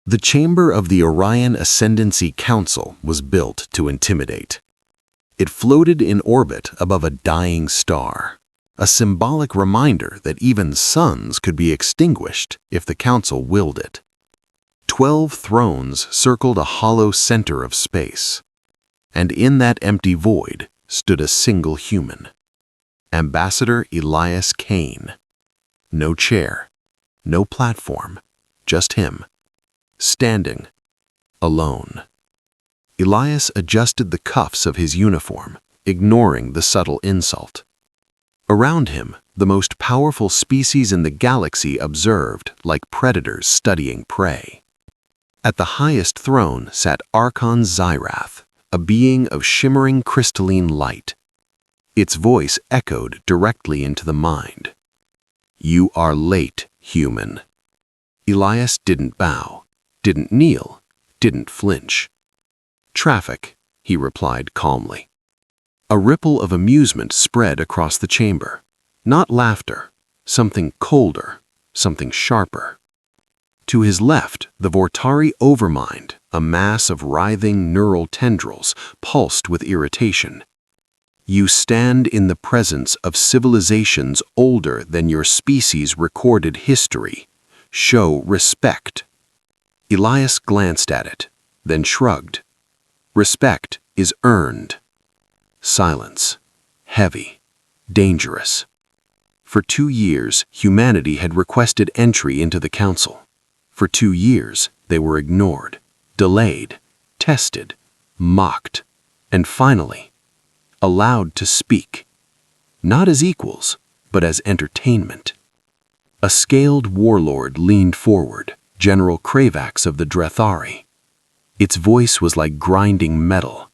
The chamber of the Orion Ascendancy Council was built to intimidate. It floated in orbit above a dying star, a symbolic reminder that even suns could be extinguished if the Council willed it. 12 thrones circled a hollow center of space, and in that empty void stood a single human, Ambassador Elias Kane. No chair, no platform, just him, standing, alone. Elias adjusted the cuffs of his uniform, ignoring the subtle insult. Around him, the most powerful species in the galaxy observed like predators studying prey. At the highest throne sat Archon Zyrath, a being of shimmering crystalline light. Its voice echoed directly into the mind. "You are late, human." Elias didn't bow, didn't kneel, didn't flinch. "Traffic," he replied calmly. A ripple of amusement spread across the chamber. Not laughter, something colder, something sharper. To his left, the Vortari Overmind, a mass of writhing neural tendrils, pulsed with irritation. "You stand in the presence of civilizations older than your species' recorded history. Show respect." Elias glanced at it, then shrugged. "Respect is earned." Silence. Heavy. Dangerous. For 2 years, humanity had requested entry into the Council. For 2 years, they were ignored, delayed, tested, mocked, and finally, allowed to speak. Not as equals, but as entertainment. A scaled warlord leaned forward, General Kravax of the Drethari. Its voice was like grinding metal.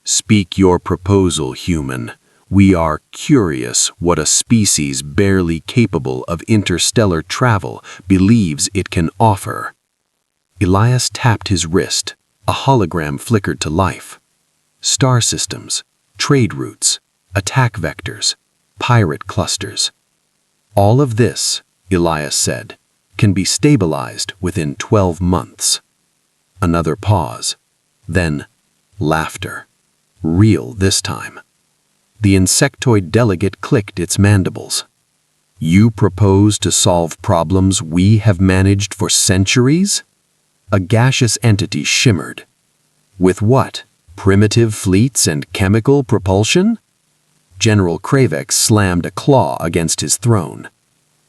"Speak your proposal, human. We are curious what a species barely capable of interstellar travel believes it can offer." Elias tapped his wrist. A hologram flickered to life. Star systems, trade routes, attack vectors, pirate clusters. "All of this," Elias said, "can be stabilized within 12 months. Another pause. Then, laughter. Real this time. The insectoid delegate clicked its mandibles. "You propose to solve problems we have managed for centuries?" A gaseous entity shimmered. "With what? Primitive fleets and chemical propulsion?" General Kravax slammed a claw against his throne.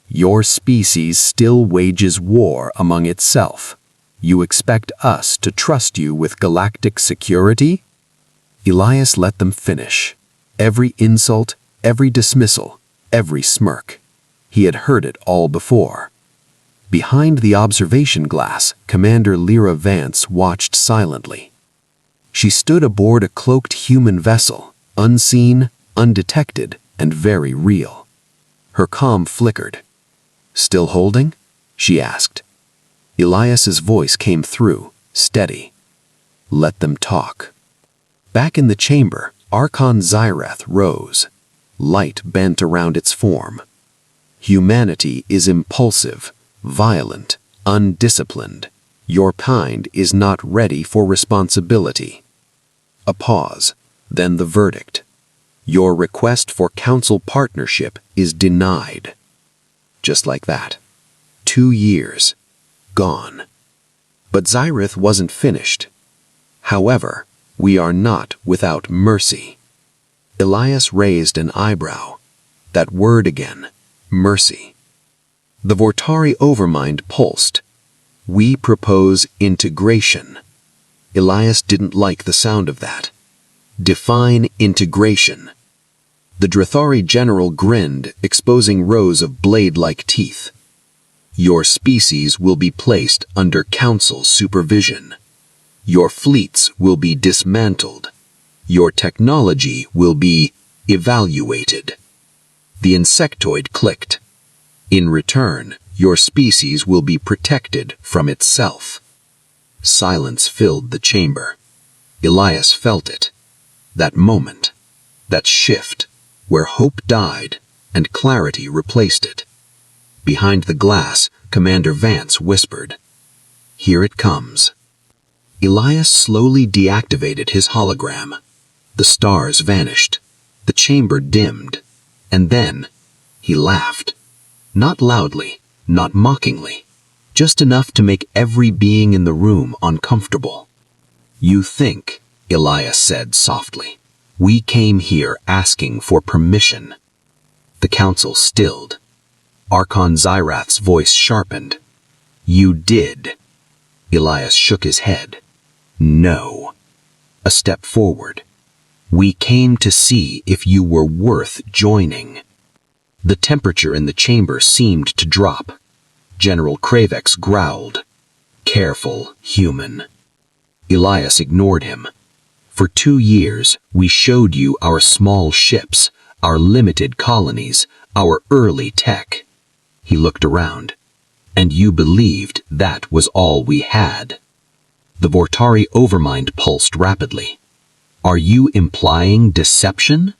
"Your species still wages war among itself. You expect us to trust you with galactic security?" Elias let them finish. Every insult, every dismissal, every smirk. He had heard it all before. Behind the observation glass, Commander Lyra Vance watched silently. She stood aboard a cloaked human vessel, unseen, undetected, and very real. Her calm flickered. "Still holding?" she asked. Elias's voice came through, steady. "Let them talk." Back in the chamber, Archon Zyrath rose. Light bent around its form. "Humanity is impulsive, violent, undisciplined. Your kind is not ready for responsibility." A pause, then the verdict. "Your request for council partnership is denied." Just like that. 2 years. Gone. But Zyrath wasn't finished. "However, we are not without mercy." Elias raised an eyebrow. That word again. Mercy. The Vortari Overmind pulsed. "We propose integration." Elias didn't like the sound of that. "Define integration." The Drethari general grinned, exposing rows of blade-like teeth. "Your species will be placed under council supervision. Your fleets will be dismantled. Your technology will be evaluated." The insectoid clicked. "In return, your species will be protected from itself." Silence filled the chamber. Elias felt it. That moment, that shift, where hope died and clarity replaced it. Behind the glass, Commander Vance whispered, Here it comes. Elias slowly deactivated his hologram. The stars vanished. The chamber dimmed. And then, he laughed. Not loudly, not mockingly, just enough to make every being in the room uncomfortable. "You think," Elias said softly. "We came here asking for permission." The council stilled. Archon Zyrath's voice sharpened. "You did." Elias shook his head. "No." A step forward. "We came to see if you were worth joining." The temperature in the chamber seemed to drop. General Kravex growled. "Careful, human." Elias ignored him. "For 2 years, we showed you our small ships, our limited colonies, our early tech." He looked around. "And you believed that was all we had." The Vortari overmind pulsed rapidly. "Are you implying deception?"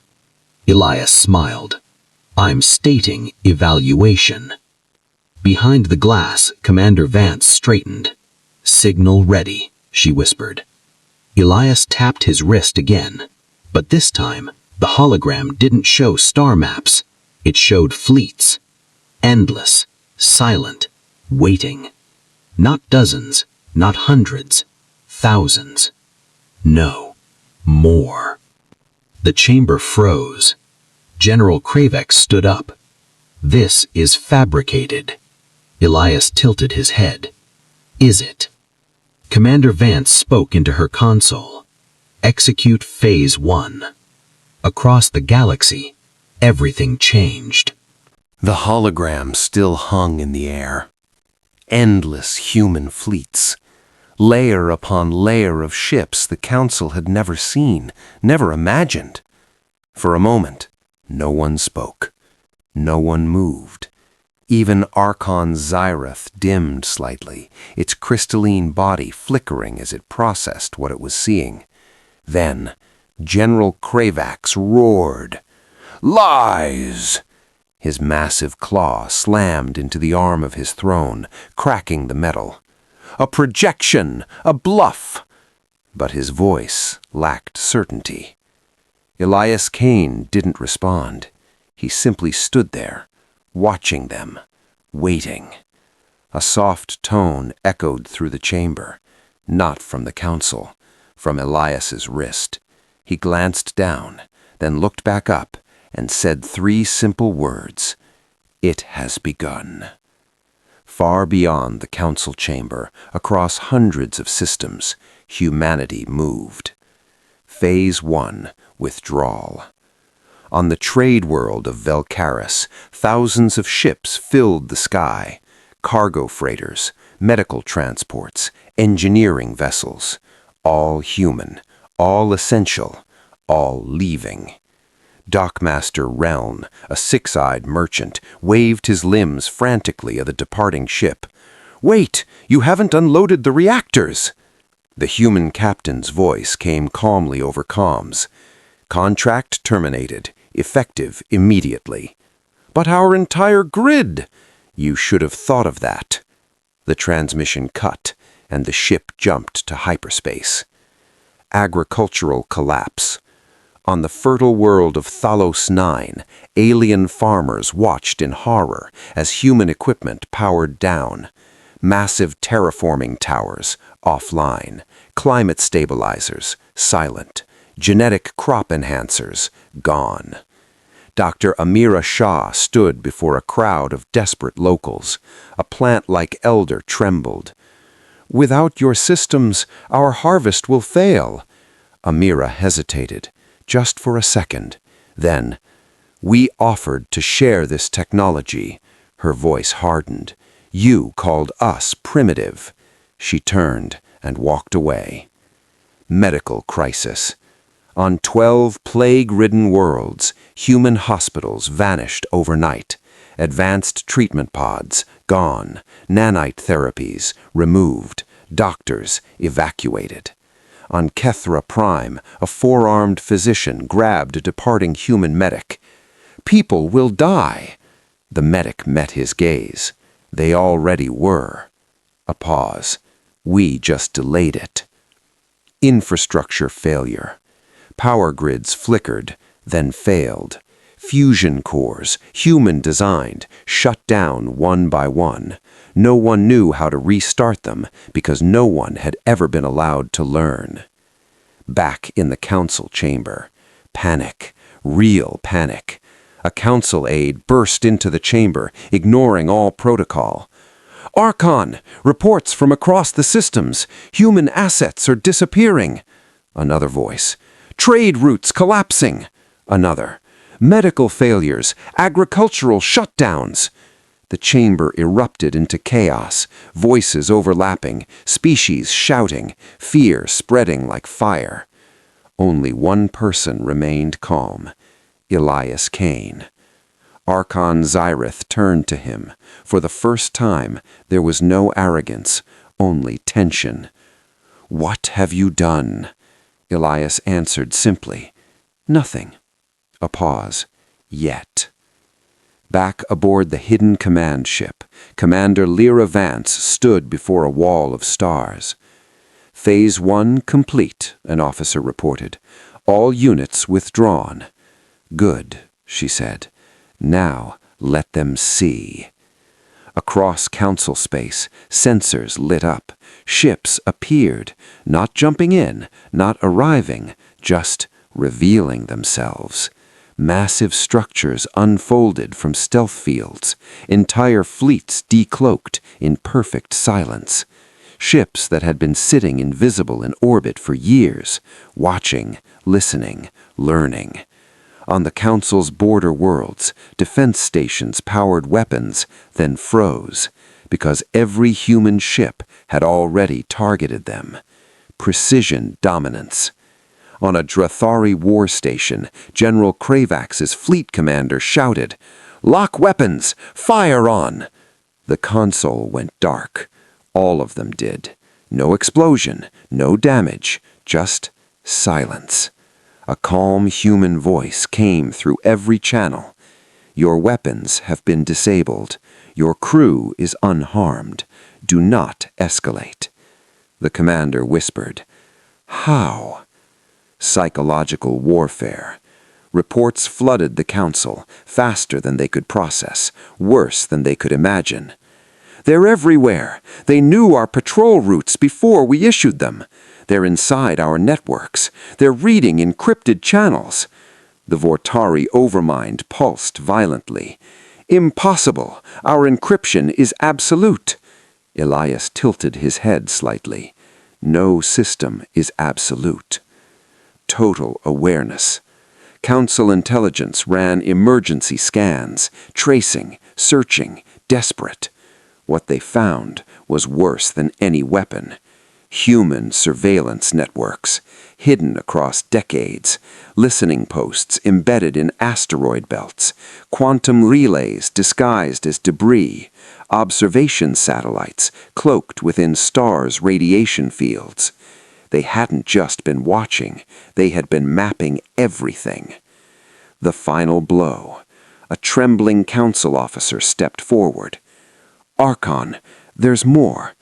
Elias smiled. "I'm stating evaluation." Behind the glass, Commander Vance straightened. "Signal ready," she whispered. Elias tapped his wrist again, but this time, the hologram didn't show star maps. It showed fleets. Endless, silent, waiting. Not dozens, not hundreds, thousands. No, more. The chamber froze. General Kravex stood up. "This is fabricated." Elias tilted his head. "Is it?" Commander Vance spoke into her console. "Execute Phase 1. Across the galaxy, everything changed." The hologram still hung in the air. Endless human fleets. Layer upon layer of ships the Council had never seen, never imagined. For a moment, no one spoke. No one moved. Even Archon Zyrath dimmed slightly, its crystalline body flickering as it processed what it was seeing. Then, General Kravax roared. "Lies!" His massive claw slammed into the arm of his throne, cracking the metal. "A projection! A bluff!" But his voice lacked certainty. Elias Kane didn't respond. He simply stood there, watching them, waiting. A soft tone echoed through the chamber, not from the council, from Elias's wrist. He glanced down, then looked back up and said 3 simple words. "It has begun." Far beyond the council chamber, across hundreds of systems, humanity moved. Phase 1, withdrawal. On the trade world of Velcaris, thousands of ships filled the sky. Cargo freighters, medical transports, engineering vessels. All human, all essential, all leaving. Dockmaster Reln, a 6-eyed merchant, waved his limbs frantically at the departing ship. "Wait! You haven't unloaded the reactors!" The human captain's voice came calmly over comms. "Contract terminated, effective immediately." "But our entire grid!" "You should have thought of that." The transmission cut, and the ship jumped to hyperspace. Agricultural collapse. On the fertile world of Thalos 9, alien farmers watched in horror as human equipment powered down. Massive terraforming towers, offline. Climate stabilizers, silent. Genetic crop enhancers, gone. Dr. Amira Shah stood before a crowd of desperate locals. A plant-like elder trembled. "Without your systems, our harvest will fail." Amira hesitated, just for a second. Then, "We offered to share this technology." Her voice hardened. "You called us primitive." She turned and walked away. Medical crisis. On 12 plague-ridden worlds, human hospitals vanished overnight. Advanced treatment pods, gone. Nanite therapies, removed. Doctors, evacuated. On Kethra Prime, a 4-armed physician grabbed a departing human medic. "People will die." The medic met his gaze. They already were. A pause. We just delayed it. Infrastructure failure. Power grids flickered, then failed. Fusion cores, human-designed, shut down one by one. No one knew how to restart them because no one had ever been allowed to learn. Back in the council chamber. Panic. Real panic. A council aide burst into the chamber, ignoring all protocol. "Archon! Reports from across the systems. Human assets are disappearing." Another voice. "Trade routes collapsing." Another. "Medical failures. Agricultural shutdowns." The chamber erupted into chaos, voices overlapping, species shouting, fear spreading like fire. Only one person remained calm. Elias Kane. Archon Zyrith turned to him. For the first time, there was no arrogance, only tension. "What have you done?" Elias answered simply. "Nothing." A pause. "Yet." Back aboard the hidden command ship, Commander Lyra Vance stood before a wall of stars. "Phase 1 complete," an officer reported. "All units withdrawn." "Good," she said. "Now let them see." Across council space, sensors lit up. Ships appeared, not jumping in, not arriving, just revealing themselves. Massive structures unfolded from stealth fields, entire fleets decloaked in perfect silence. Ships that had been sitting invisible in orbit for years, watching, listening, learning. On the Council's border worlds, defense stations powered weapons, then froze, because every human ship had already targeted them. Precision dominance. On a Drathari war station, General Kravax's fleet commander shouted, "Lock weapons! Fire on!" The console went dark. All of them did. No explosion, no damage, just silence. A calm human voice came through every channel. "Your weapons have been disabled. Your crew is unharmed. Do not escalate." The commander whispered, "How?" Psychological warfare. Reports flooded the council, faster than they could process, worse than they could imagine. "They're everywhere. They knew our patrol routes before we issued them. They're inside our networks. They're reading encrypted channels." The Vortari overmind pulsed violently. "Impossible. Our encryption is absolute." Elias tilted his head slightly. "No system is absolute." Total awareness. Council intelligence ran emergency scans, tracing, searching, desperate. What they found was worse than any weapon. Human surveillance networks, hidden across decades, listening posts embedded in asteroid belts, quantum relays disguised as debris, observation satellites cloaked within stars' radiation fields. They hadn't just been watching, they had been mapping everything. The final blow. A trembling council officer stepped forward. "Archon, there's more."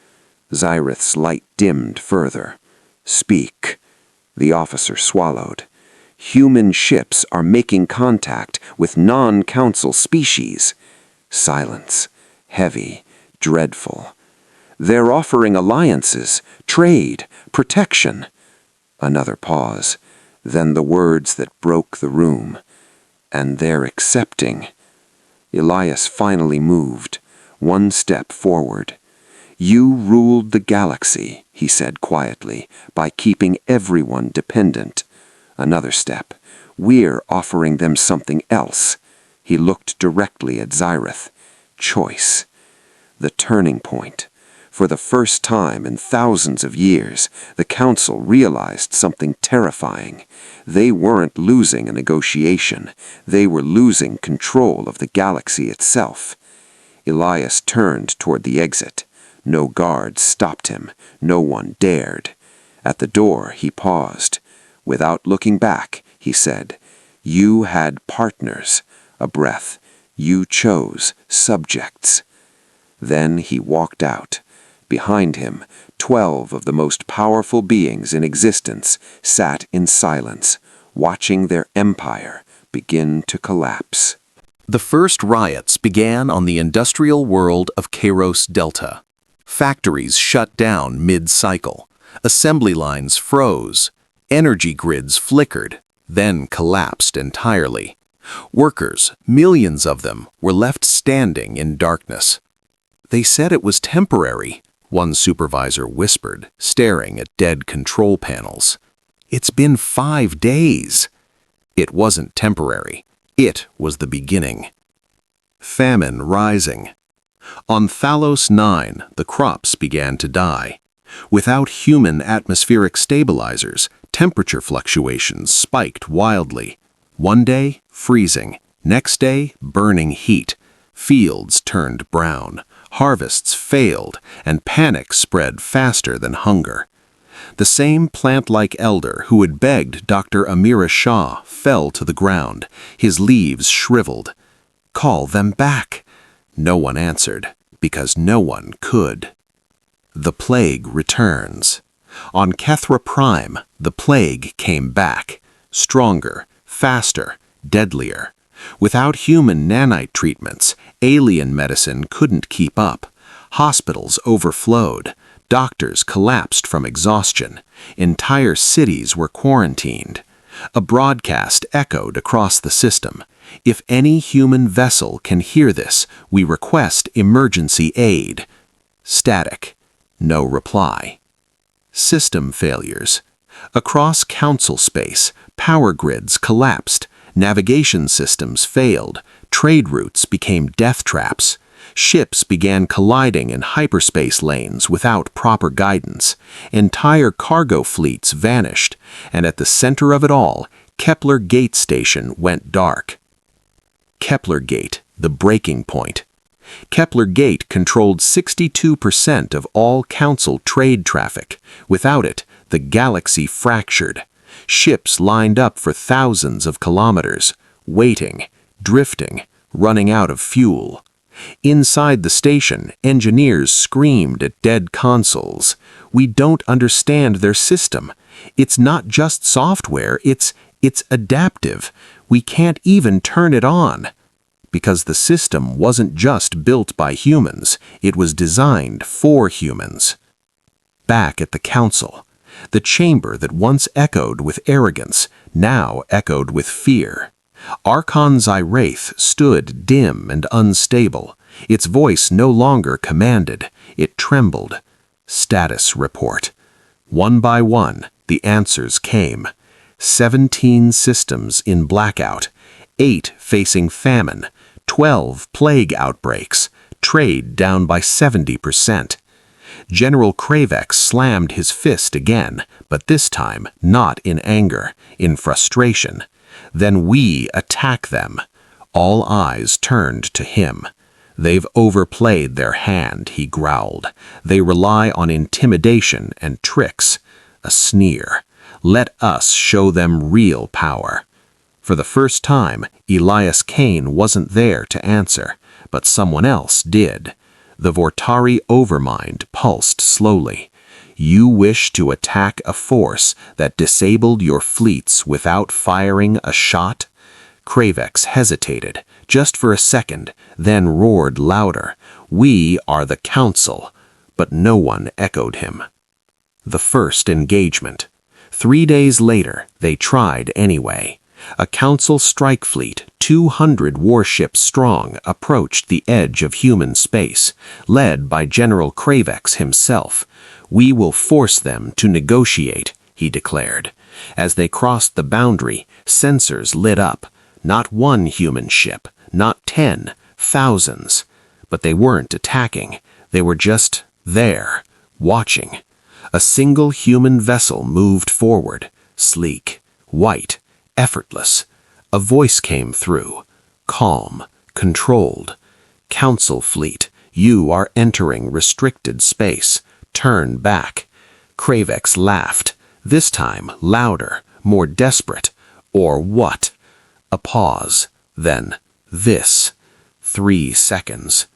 Zyrith's light dimmed further. "Speak." The officer swallowed. "Human ships are making contact with non-council species." Silence. Heavy. Dreadful. "They're offering alliances, trade, protection." Another pause. Then the words that broke the room. "And they're accepting." Elias finally moved, one step forward. "You ruled the galaxy," he said quietly, "by keeping everyone dependent." Another step. "We're offering them something else." He looked directly at Zyrith. Choice. The turning point. For the first time in thousands of years, the Council realized something terrifying. They weren't losing a negotiation. They were losing control of the galaxy itself. Elias turned toward the exit. No guards stopped him. No one dared. At the door, he paused. Without looking back, he said, "You had partners." A breath. "You chose subjects." Then he walked out. Behind him, 12 of the most powerful beings in existence sat in silence, watching their empire begin to collapse. The first riots began on the industrial world of Kairos Delta. Factories shut down mid-cycle. Assembly lines froze. Energy grids flickered, then collapsed entirely. Workers, millions of them, were left standing in darkness. They said it was temporary, one supervisor whispered, staring at dead control panels. It's been 5 days. It wasn't temporary. It was the beginning. Famine rising. On Thalos 9, the crops began to die. Without human atmospheric stabilizers, temperature fluctuations spiked wildly. One day, freezing. Next day, burning heat. Fields turned brown. Harvests failed, and panic spread faster than hunger. The same plant-like elder who had begged Dr. Amira Shah fell to the ground, his leaves shriveled. Call them back. No one answered, because no one could. The plague returns. On Kethra Prime, the plague came back, stronger, faster, deadlier. Without human nanite treatments, alien medicine couldn't keep up. Hospitals overflowed. Doctors collapsed from exhaustion. Entire cities were quarantined. A broadcast echoed across the system. If any human vessel can hear this, we request emergency aid. Static. No reply. System failures. Across council space, power grids collapsed. Navigation systems failed. Trade routes became death traps. Ships began colliding in hyperspace lanes without proper guidance. Entire cargo fleets vanished, and at the center of it all, Kepler Gate Station went dark. Kepler Gate, the breaking point. Kepler Gate controlled 62% of all Council trade traffic. Without it, the galaxy fractured. Ships lined up for thousands of kilometers, waiting, drifting, running out of fuel. Inside the station, engineers screamed at dead consoles. We don't understand their system. It's not just software, it's adaptive. We can't even turn it on. Because the system wasn't just built by humans, it was designed for humans. Back at the council, the chamber that once echoed with arrogance now echoed with fear. Archon Zyrath stood dim and unstable. Its voice no longer commanded, it trembled. Status report. One by one, the answers came. 17 systems in blackout, 8 facing famine, 12 plague outbreaks, trade down by 70%. General Kravex slammed his fist again, but this time not in anger, in frustration. Then we attack them. All eyes turned to him. They've overplayed their hand, he growled. They rely on intimidation and tricks. A sneer. Let us show them real power. For the first time, Elias Kane wasn't there to answer, but someone else did. The Vortari overmind pulsed slowly. You wish to attack a force that disabled your fleets without firing a shot? Kravex hesitated, just for a second, then roared louder. We are the Council. But no one echoed him. The first engagement. 3 days later, they tried anyway. A Council strike fleet, 200 warships strong, approached the edge of human space, led by General Kravex himself. We will force them to negotiate, he declared. As they crossed the boundary, sensors lit up. Not one human ship, not 10, thousands. But they weren't attacking. They were just there, watching. A single human vessel moved forward, sleek, white, effortless. A voice came through, calm, controlled. Council fleet, you are entering restricted space. Turn back. Kravex laughed, this time louder, more desperate. Or what? A pause, then this. 3 seconds.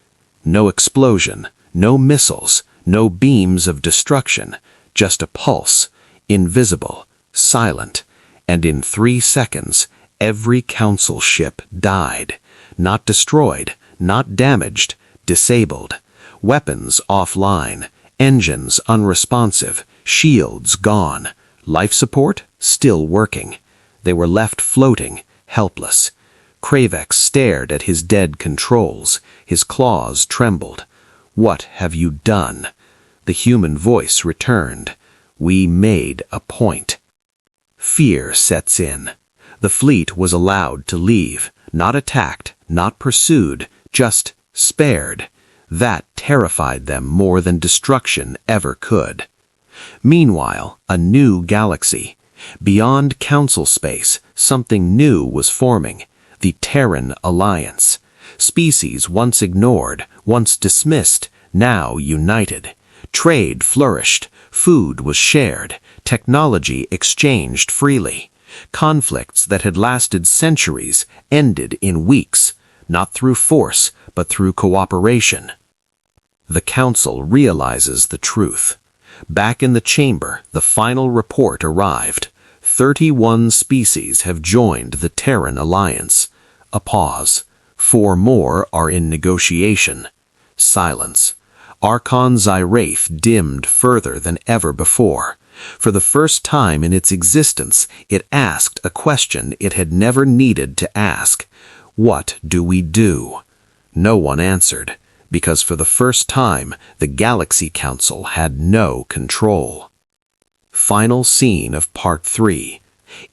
No explosion, no missiles, No beams of destruction, just a pulse, invisible, silent, and in 3 seconds, every council ship died. Not destroyed, not damaged, disabled. Weapons offline, engines unresponsive, shields gone. Life support still working. They were left floating, helpless. Kravex stared at his dead controls. His claws trembled. "What have you done?" The human voice returned. "We made a point." Fear sets in. The fleet was allowed to leave, not attacked, not pursued, just spared. That terrified them more than destruction ever could. Meanwhile, a new galaxy. Beyond council space, something new was forming. The Terran Alliance. Species once ignored, once dismissed, now united. Trade flourished, food was shared, technology exchanged freely. Conflicts that had lasted centuries ended in weeks, not through force, but through cooperation. The Council realizes the truth. Back in the chamber, the final report arrived. 31 species have joined the Terran Alliance. A pause. 4 more are in negotiation. Silence. Archon's Wraith dimmed further than ever before. For the first time in its existence, it asked a question it had never needed to ask. What do we do? No one answered, because for the first time, the Galaxy Council had no control. Final scene of Part 3.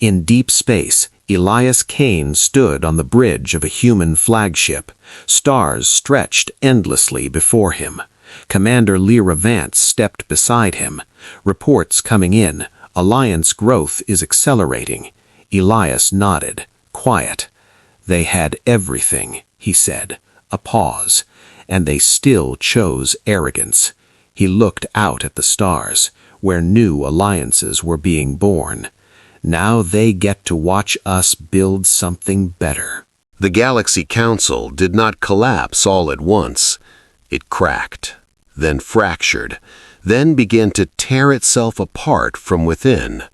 In deep space, Elias Kane stood on the bridge of a human flagship. Stars stretched endlessly before him. Commander Lyra Vance stepped beside him. Reports coming in. Alliance growth is accelerating. Elias nodded. Quiet. They had everything, he said. A pause. And they still chose arrogance. He looked out at the stars, where new alliances were being born. Now they get to watch us build something better. The Galaxy Council did not collapse all at once. It cracked, then fractured, then began to tear itself apart from within.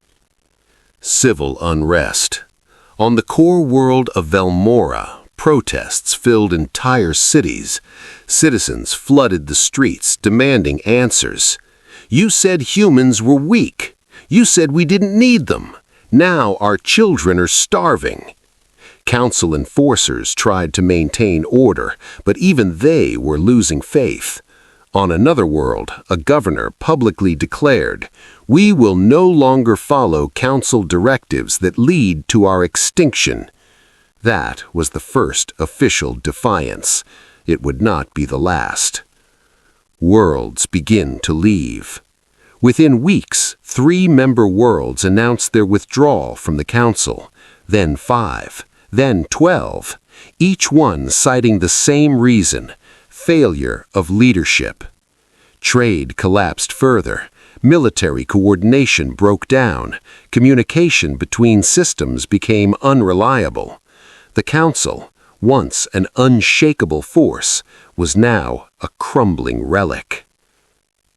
Civil unrest. On the core world of Velmora, protests filled entire cities. Citizens flooded the streets demanding answers. You said humans were weak. You said we didn't need them. Now our children are starving. Council enforcers tried to maintain order, but even they were losing faith. On another world, a governor publicly declared, "We will no longer follow council directives that lead to our extinction." That was the first official defiance. It would not be the last. Worlds begin to leave. Within weeks, 3 member worlds announced their withdrawal from the Council, then 5, then 12, each one citing the same reason: failure of leadership. Trade collapsed further. Military coordination broke down. Communication between systems became unreliable. The Council, once an unshakable force, was now a crumbling relic.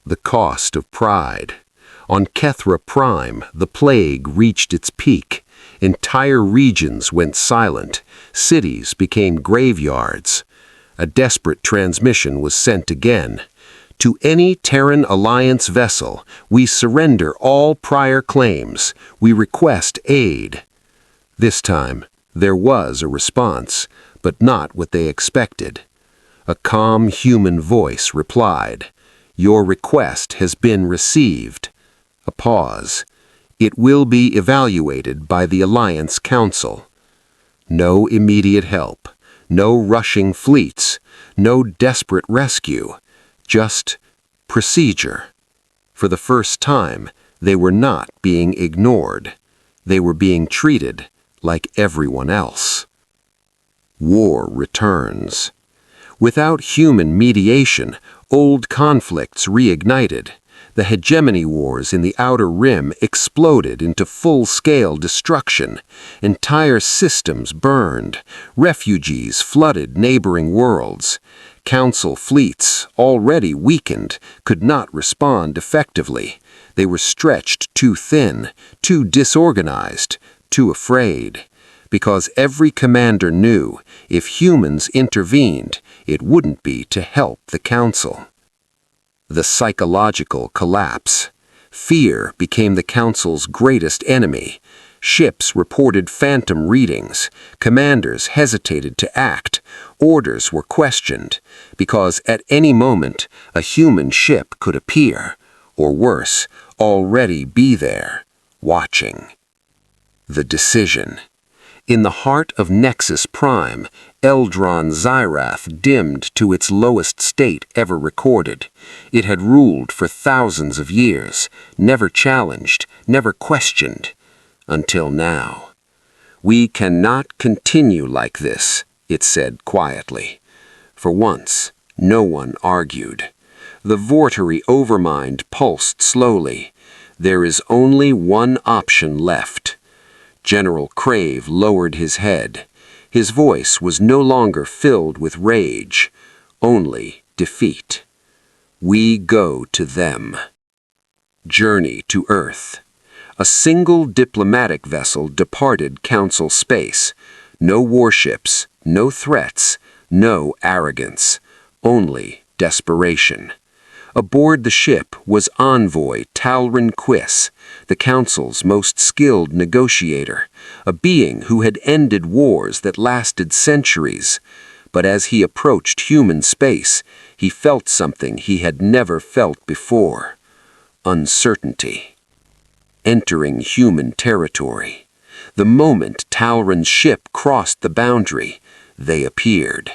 The cost of pride. On Kethra Prime, the plague reached its peak. Entire regions went silent. Cities became graveyards. A desperate transmission was sent again. To any Terran Alliance vessel, we surrender all prior claims. We request aid. This time, there was a response, but not what they expected. A calm human voice replied, "Your request has been received." A pause. "It will be evaluated by the Alliance Council." No immediate help, no rushing fleets, no desperate rescue, just procedure. For the first time, they were not being ignored. They were being treated like everyone else. War returns. Without human mediation, old conflicts reignited. The hegemony wars in the Outer Rim exploded into full-scale destruction. Entire systems burned. Refugees flooded neighboring worlds. Council fleets, already weakened, could not respond effectively. They were stretched too thin, too disorganized, too afraid. Because every commander knew if humans intervened, it wouldn't be to help the Council. The psychological collapse. Fear became the Council's greatest enemy. Ships reported phantom readings. Commanders hesitated to act. Orders were questioned, because at any moment a human ship could appear, or worse, already be there, watching. The decision. In the heart of Nexus Prime, Eldron Zyrath dimmed to its lowest state ever recorded. It had ruled for thousands of years, never challenged, never questioned. Until now. "We cannot continue like this," it said quietly. For once, no one argued. The Vortery overmind pulsed slowly. There is only one option left. General Crave lowered his head. His voice was no longer filled with rage, only defeat. "We go to them." Journey to Earth. A single diplomatic vessel departed Council space. No warships, no threats, no arrogance, only desperation. Aboard the ship was Envoy Talrin Quiss, the Council's most skilled negotiator, a being who had ended wars that lasted centuries. But as he approached human space, he felt something he had never felt before: uncertainty. Entering human territory. The moment Talrin's ship crossed the boundary, they appeared.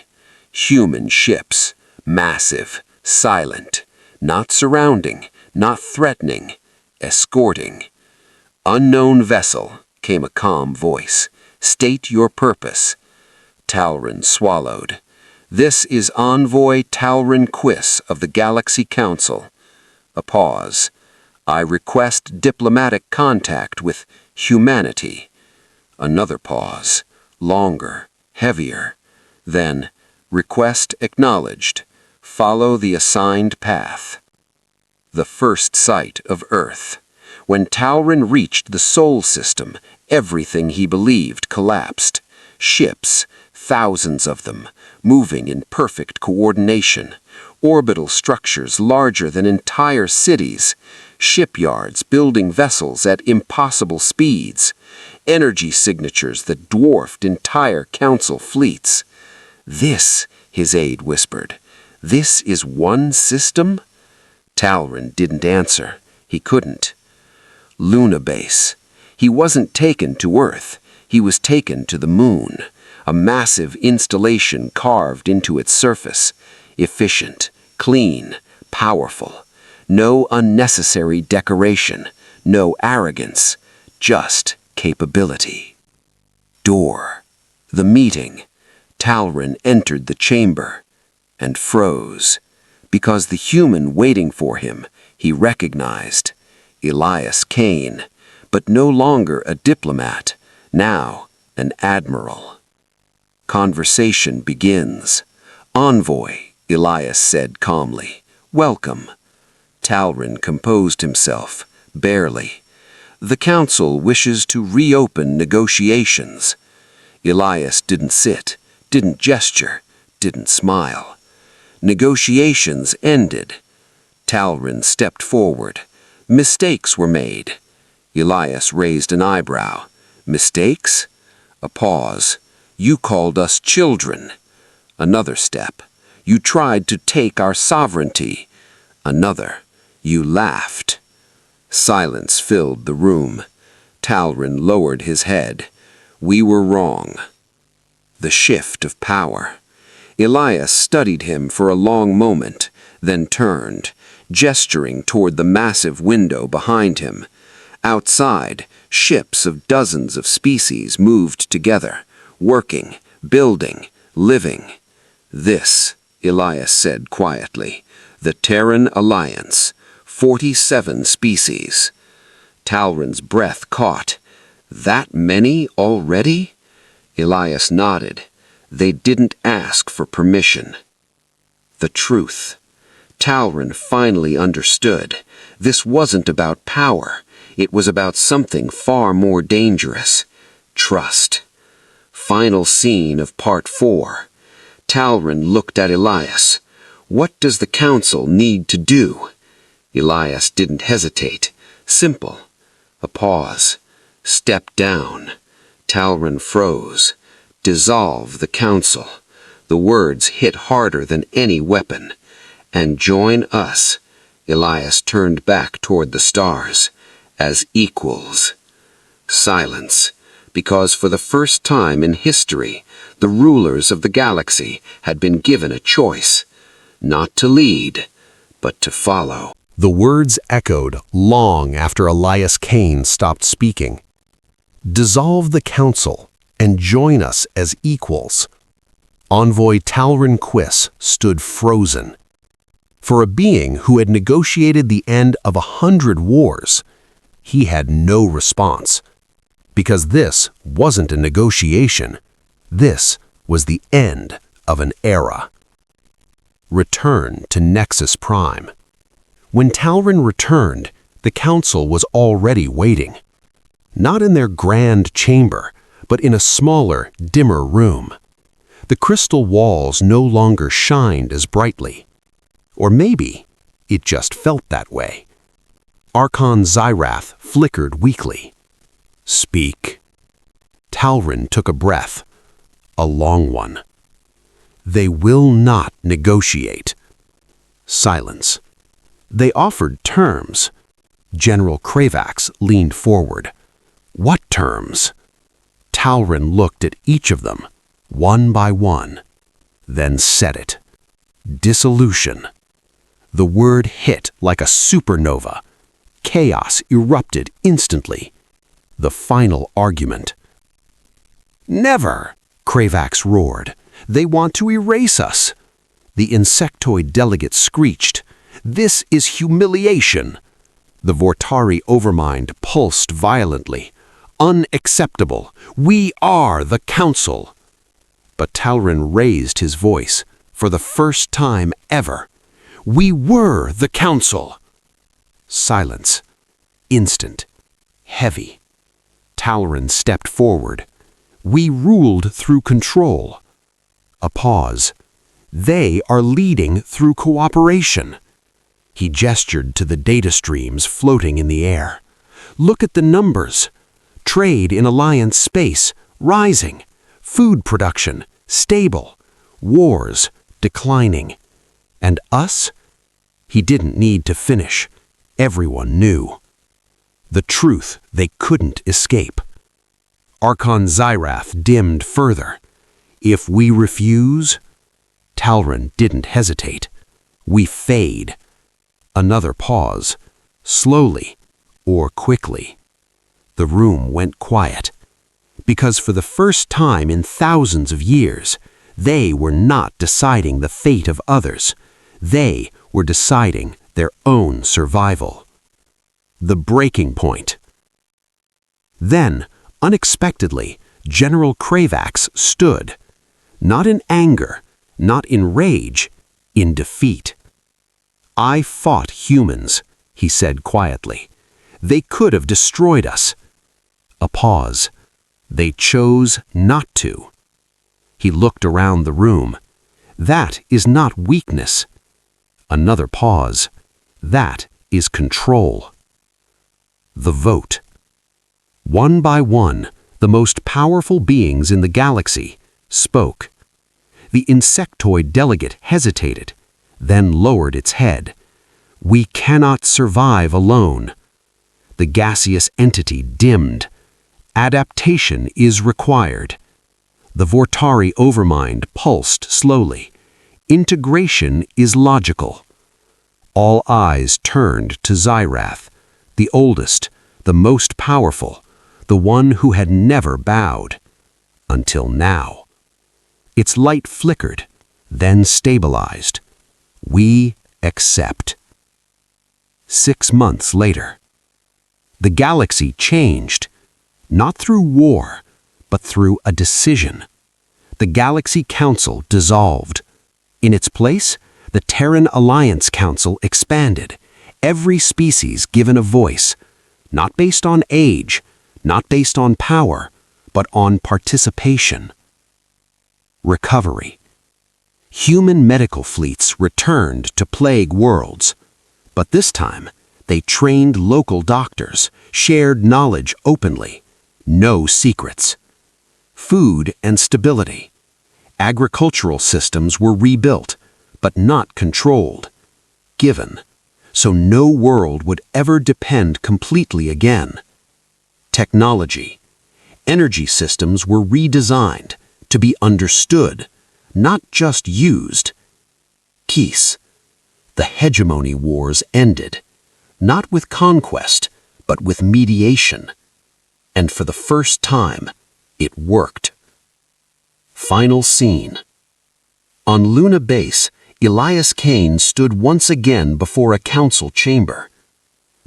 Human ships, massive, silent, not surrounding, not threatening, escorting. "Unknown vessel," came a calm voice. "State your purpose." Talrin swallowed. "This is Envoy Talrin Quiss of the Galaxy Council." A pause. "I request diplomatic contact with humanity." Another pause, longer, heavier. Then, "Request acknowledged. Follow the assigned path." The first sight of Earth. When Talrin reached the Sol system, everything he believed collapsed. Ships, thousands of them, moving in perfect coordination. Orbital structures larger than entire cities. Shipyards building vessels at impossible speeds. Energy signatures that dwarfed entire Council fleets. "This," his aide whispered, "this is one system?" Talrin didn't answer. He couldn't. Luna Base. He wasn't taken to Earth. He was taken to the Moon. A massive installation carved into its surface. Efficient, clean, powerful. No unnecessary decoration, no arrogance, just capability. Door. The meeting. Talrin entered the chamber and froze, because the human waiting for him he recognized. Elias Kane, but no longer a diplomat, now an admiral. Conversation begins. "Envoy," Elias said calmly. "Welcome." Talrin composed himself, barely. "The Council wishes to reopen negotiations." Elias didn't sit, didn't gesture, didn't smile. Negotiations ended. Talrin stepped forward. "Mistakes were made." Elias raised an eyebrow. "Mistakes?" A pause. "You called us children." Another step. "You tried to take our sovereignty." Another. "You laughed." Silence filled the room. Talrin lowered his head. "We were wrong." The shift of power. Elias studied him for a long moment, then turned, gesturing toward the massive window behind him. Outside, ships of dozens of species moved together, working, building, living. "This," Elias said quietly, "the Terran Alliance, 47 species." Talrin's breath caught. "That many already?" Elias nodded. "They didn't ask for permission." the truth. Talrin finally understood. This wasn't about power. It was about something far more dangerous. Trust. Final scene of Part 4. Talrin looked at Elias. What does the council need to do? Elias didn't hesitate. Simple. A pause. Step down. Talrin froze. Dissolve the council. The words hit harder than any weapon. And join us. Elias turned back toward the stars. As equals. Silence. Because for the first time in history, the rulers of the galaxy had been given a choice. Not to lead, but to follow. The words echoed long after Elias Kane stopped speaking. Dissolve the council and join us as equals. Envoy Talrin Quis stood frozen. For a being who had negotiated the end of 100 wars, he had no response. Because this wasn't a negotiation. This was the end of an era. Return to Nexus Prime. When Talrin returned, the council was already waiting. Not in their grand chamber, but in a smaller, dimmer room. The crystal walls no longer shined as brightly. Or maybe it just felt that way. Archon Zyrath flickered weakly. Speak. Talrin took a breath. A long one. They will not negotiate. Silence. They offered terms. General Kravax leaned forward. What terms? Talrin looked at each of them, one by one, then said it. Dissolution. The word hit like a supernova. Chaos erupted instantly. The final argument. Never, Kravax roared. They want to erase us. The insectoid delegate screeched. This is humiliation. The Vortari overmind pulsed violently. Unacceptable. We are the council. But Talrin raised his voice for the first time ever. We were the council. Silence. Instant. Heavy. Talrin stepped forward. We ruled through control. A pause. They are leading through cooperation. He gestured to the data streams floating in the air. Look at the numbers. Trade in Alliance space, rising. Food production, stable. Wars, declining. And us? He didn't need to finish. Everyone knew. The truth they couldn't escape. Archon Zyrath dimmed further. If we refuse? Talrin didn't hesitate. We fade. Another pause. Slowly or quickly. The room went quiet. Because for the first time in thousands of years, they were not deciding the fate of others. They were deciding their own survival. The breaking point. Then, unexpectedly, General Kravax stood. Not in anger, not in rage, in defeat. I fought humans, he said quietly. They could have destroyed us. A pause. They chose not to. He looked around the room. That is not weakness. Another pause. That is control. The vote. One by one, the most powerful beings in the galaxy spoke. The insectoid delegate hesitated, then lowered its head. We cannot survive alone. The gaseous entity dimmed. Adaptation is required. The Vortari overmind pulsed slowly. Integration is logical. All eyes turned to Zyrath, the oldest, the most powerful, the one who had never bowed. Until now. Its light flickered, then stabilized. We accept. 6 months later. The galaxy changed, not through war, but through a decision. The Galaxy Council dissolved. In its place, the Terran Alliance Council expanded, every species given a voice, not based on age, not based on power, but on participation. Recovery. Human medical fleets returned to plague worlds, but this time they trained local doctors, shared knowledge openly, no secrets. Food and stability. Agricultural systems were rebuilt, but not controlled, given, so no world would ever depend completely again. Technology. Energy systems were redesigned to be understood, not just used. Peace. The hegemony wars ended, not with conquest, but with mediation. And for the first time, it worked. Final scene. On Luna Base, Elias Kane stood once again before a council chamber.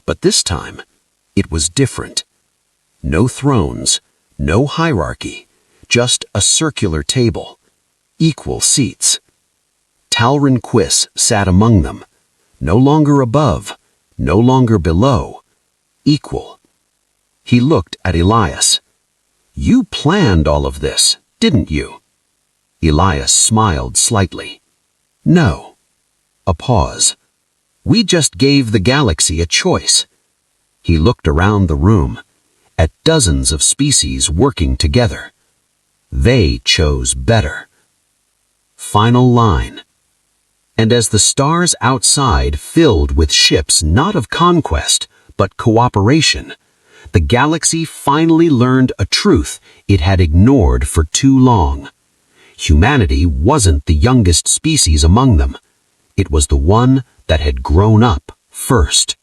But this time, it was different. No thrones, no hierarchy, just a circular table, equal seats. Talrin Quis sat among them, no longer above, no longer below, equal. He looked at Elias. "You planned all of this, didn't you?" Elias smiled slightly. "No." A pause. "We just gave the galaxy a choice." He looked around the room, at dozens of species working together. They chose better. Final line. And as the stars outside filled with ships not of conquest, but cooperation, the galaxy finally learned a truth it had ignored for too long. Humanity wasn't the youngest species among them. It was the one that had grown up first.